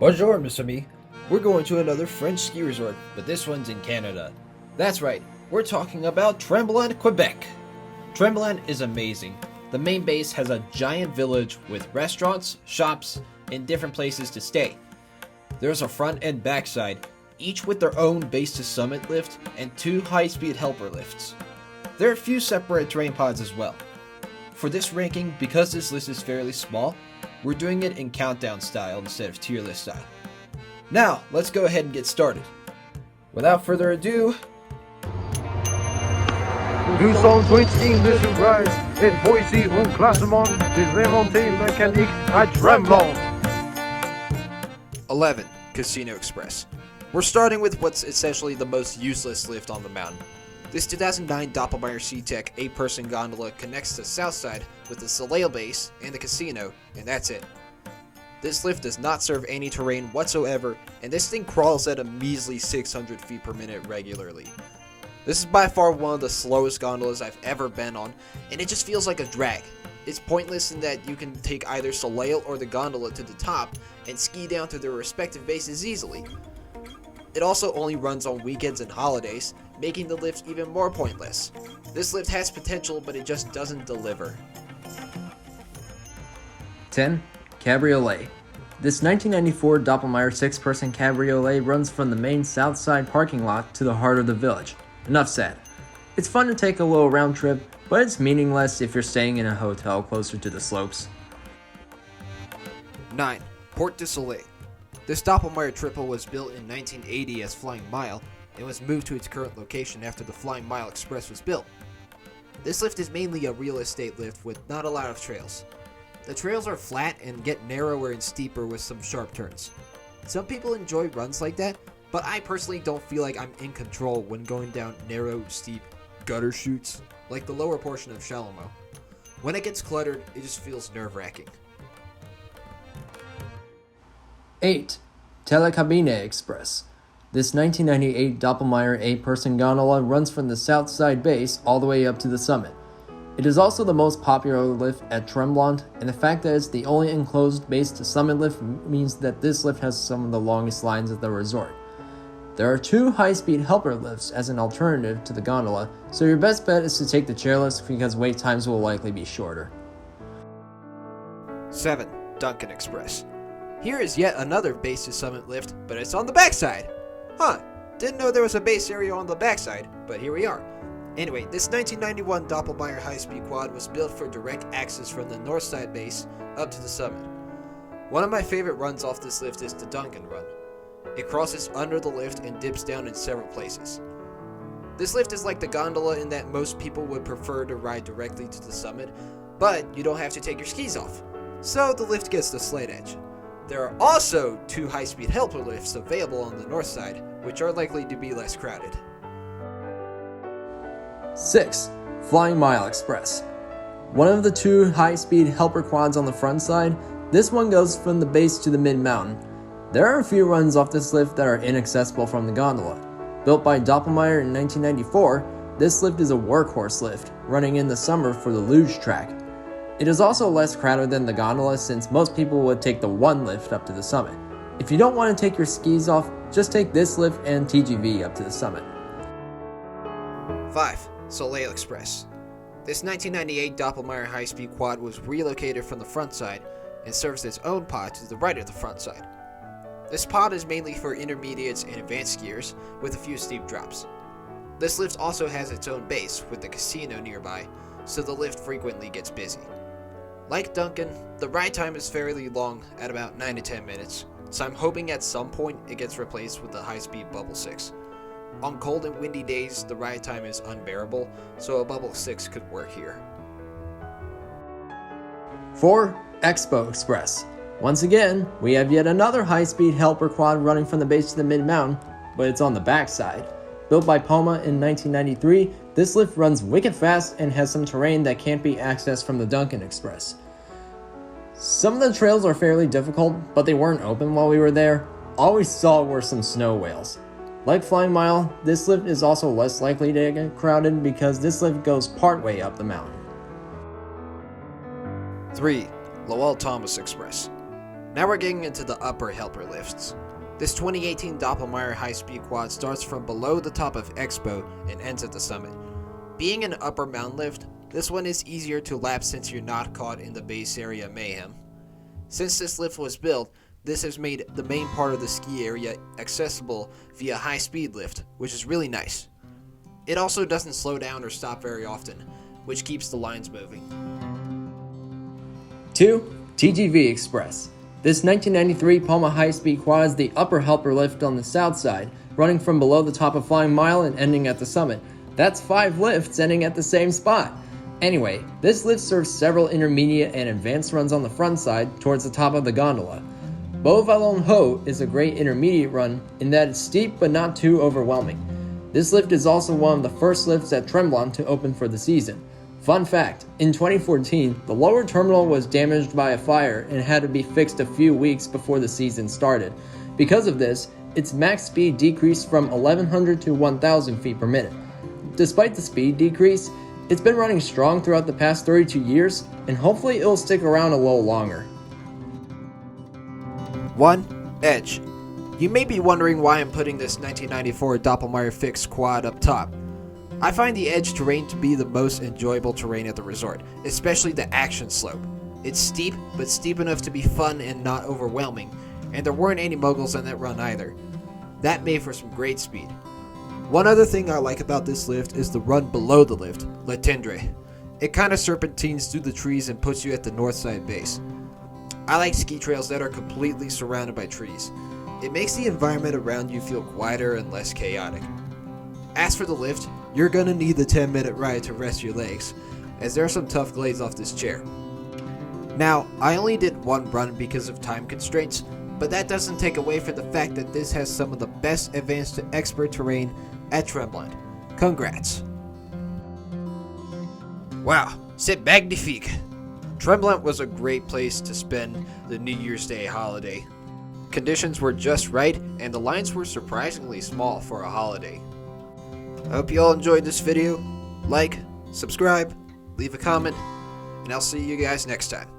Bonjour, Mr. Me. We're going to another French ski resort, but this one's in Canada. That's right, we're talking about Tremblant, Quebec. Tremblant is amazing. The main base has a giant village with restaurants, shops, and different places to stay. There's a front and back side, each with their own base to summit lift and 2 high-speed helper lifts. There are a few separate terrain pods as well. For this ranking, because this list is fairly small, we're doing it in countdown style instead of tier list style. Now, let's go ahead and get started. Without further ado, 220 English Rise et voici un classement des remontées mécaniques à Tremblant. 11. Casino Express. We're starting with what's essentially the most useless lift on the mountain. This 2009 Doppelmayr C-Tech 8-person gondola connects the south side with the Soleil base and the casino, and that's it. This lift does not serve any terrain whatsoever, and this thing crawls at a measly 600 feet per minute regularly. This is by far one of the slowest gondolas I've ever been on, and it just feels like a drag. It's pointless in that you can take either Soleil or the gondola to the top and ski down to their respective bases easily. It also only runs on weekends and holidays, making the lift even more pointless. This lift has potential, but it just doesn't deliver. 10. Cabriolet. This 1994 Doppelmayr 6-person cabriolet runs from the main south side parking lot to the heart of the village. Enough said. It's fun to take a little round trip, but it's meaningless if you're staying in a hotel closer to the slopes. 9. Porte du Soleil. This Doppelmayr triple was built in 1980 as Flying Mile and was moved to its current location after the Flying Mile Express was built. This lift is mainly a real estate lift with not a lot of trails. The trails are flat and get narrower and steeper with some sharp turns. Some people enjoy runs like that, but I personally don't feel like I'm in control when going down narrow, steep gutter chutes like the lower portion of Chalumeau. When it gets cluttered, it just feels nerve-wracking. 8. Telecabine Express. This 1998 Doppelmayr 8-person gondola runs from the south side base all the way up to the summit. It is also the most popular lift at Tremblant, and the fact that it's the only enclosed base to summit lift means that this lift has some of the longest lines at the resort. There are 2 high-speed helper lifts as an alternative to the gondola, so your best bet is to take the chairlift because wait times will likely be shorter. 7. Duncan Express. Here is yet another base to summit lift, but it's on the backside. Didn't know there was a base area on the backside, but here we are. Anyway, this 1991 Doppelmayr high-speed quad was built for direct access from the north side base up to the summit. One of my favorite runs off this lift is the Duncan run. It crosses under the lift and dips down in several places. This lift is like the gondola in that most people would prefer to ride directly to the summit, but you don't have to take your skis off. So the lift gets the slight edge. There are also 2 high-speed helper lifts available on the north side, which are likely to be less crowded. 6. Flying Mile Express. One of the 2 high-speed helper quads on the front side, this one goes from the base to the mid-mountain. There are a few runs off this lift that are inaccessible from the gondola. Built by Doppelmayr in 1994, this lift is a workhorse lift, running in the summer for the luge track. It is also less crowded than the gondola since most people would take the one lift up to the summit. If you don't want to take your skis off, just take this lift and TGV up to the summit. 5. Soleil Express. This 1998 Doppelmayr high-speed quad was relocated from the front side and serves its own pod to the right of the front side. This pod is mainly for intermediates and advanced skiers with a few steep drops. This lift also has its own base with the casino nearby, so the lift frequently gets busy. Like Duncan, the ride time is fairly long at about 9 to 10 minutes, so I'm hoping at some point it gets replaced with the high-speed Bubble 6. On cold and windy days, the ride time is unbearable, so a Bubble 6 could work here. 4. Expo Express. Once again, we have yet another high-speed helper quad running from the base to the mid-mountain, but it's on the backside. Built by Poma in 1993, this lift runs wicked fast and has some terrain that can't be accessed from the Duncan Express. Some of the trails are fairly difficult, but they weren't open while we were there. All we saw were some snow whales. Like Flying Mile, this lift is also less likely to get crowded because this lift goes partway up the mountain. 3. Lowell Thomas Express. Now we're getting into the upper helper lifts. This 2018 Doppelmayr high-speed quad starts from below the top of Expo and ends at the summit. Being an upper mountain lift, this one is easier to lap since you're not caught in the base area mayhem. Since this lift was built, this has made the main part of the ski area accessible via high-speed lift, which is really nice. It also doesn't slow down or stop very often, which keeps the lines moving. 2. TGV Express. This 1993 Palma high-speed quad is the upper helper lift on the south side, running from below the top of Flying Mile and ending at the summit. That's 5 lifts ending at the same spot. Anyway, this lift serves several intermediate and advanced runs on the front side towards the top of the gondola. Beau Vallon Haut is a great intermediate run in that it's steep but not too overwhelming. This lift is also one of the first lifts at Tremblant to open for the season. Fun fact, in 2014, the lower terminal was damaged by a fire and had to be fixed a few weeks before the season started. Because of this, its max speed decreased from 1100 to 1000 feet per minute. Despite the speed decrease, it's been running strong throughout the past 32 years, and hopefully it'll stick around a little longer. 1. Edge. You may be wondering why I'm putting this 1994 Doppelmayr fixed quad up top. I find the edge terrain to be the most enjoyable terrain at the resort, especially the action slope. It's steep, but steep enough to be fun and not overwhelming, and there weren't any moguls on that run either. That made for some great speed. One other thing I like about this lift is the run below the lift, Le Tendre. It kind of serpentines through the trees and puts you at the north side base. I like ski trails that are completely surrounded by trees. It makes the environment around you feel quieter and less chaotic. As for the lift, you're gonna need the 10-minute ride to rest your legs, as there are some tough glades off this chair. Now, I only did one run because of time constraints, but that doesn't take away from the fact that this has some of the best advanced to expert terrain at Tremblant. Congrats. Wow, c'est magnifique. Tremblant was a great place to spend the New Year's Day holiday. Conditions were just right, and the lines were surprisingly small for a holiday. I hope you all enjoyed this video. Like, subscribe, leave a comment, and I'll see you guys next time.